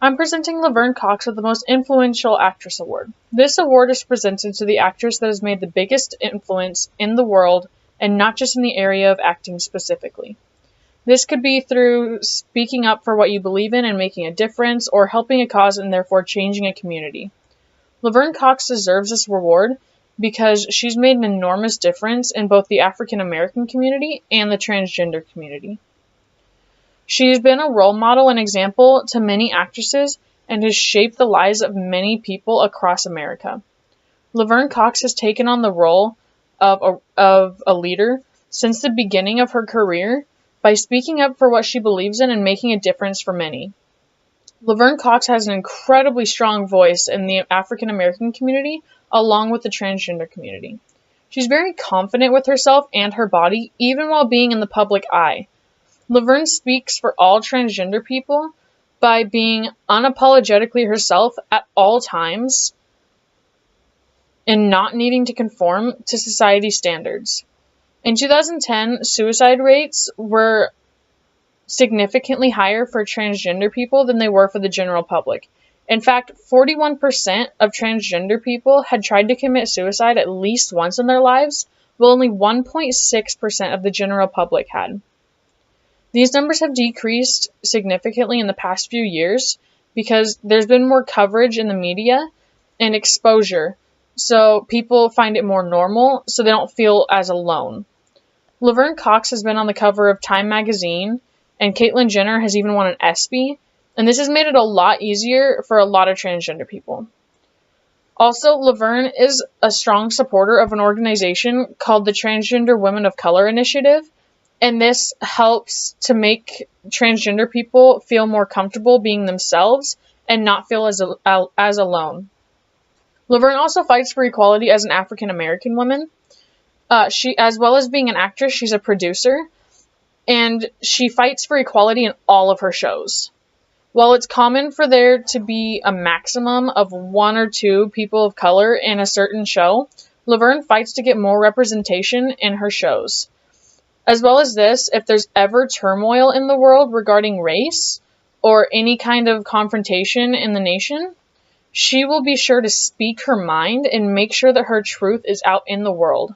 I'm presenting Laverne Cox with the Most Influential Actress Award. This award is presented to the actress that has made the biggest influence in the world, and not just in the area of acting specifically. This could be through speaking up for what you believe in and making a difference, or helping a cause and therefore changing a community. Laverne Cox deserves this reward because she's made an enormous difference in both the African American community and the transgender community. She's been a role model and example to many actresses and has shaped the lives of many people across America. Laverne Cox has taken on the role of a leader since the beginning of her career by speaking up for what she believes in and making a difference for many. Laverne Cox has an incredibly strong voice in the African American community along with the transgender community. She's very confident with herself and her body, even while being in the public eye. Laverne speaks for all transgender people by being unapologetically herself at all times and not needing to conform to society standards. In 2010, suicide rates were significantly higher for transgender people than they were for the general public. In fact, 41% of transgender people had tried to commit suicide at least once in their lives, while only 1.6% of the general public had. These numbers have decreased significantly in the past few years because there's been more coverage in the media and exposure, so people find it more normal, so they don't feel as alone. Laverne Cox has been on the cover of Time magazine, and Caitlyn Jenner has even won an ESPY, and this has made it a lot easier for a lot of transgender people. Also, Laverne is a strong supporter of an organization called the Transgender Women of Color Initiative, and this helps to make transgender people feel more comfortable being themselves and not feel as alone. Laverne also fights for equality as an African American woman. She, as well as being an actress, she's a producer, and she fights for equality in all of her shows. While it's common for there to be a maximum of 1 or 2 people of color in a certain show, Laverne fights to get more representation in her shows. As well as this, if there's ever turmoil in the world regarding race or any kind of confrontation in the nation, she will be sure to speak her mind and make sure that her truth is out in the world.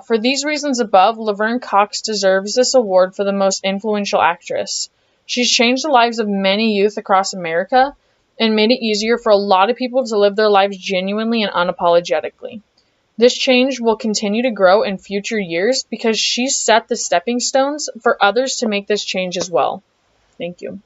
For these reasons above, Laverne Cox deserves this award for the Most Influential Actress. She's changed the lives of many youth across America and made it easier for a lot of people to live their lives genuinely and unapologetically. This change will continue to grow in future years because she set the stepping stones for others to make this change as well. Thank you.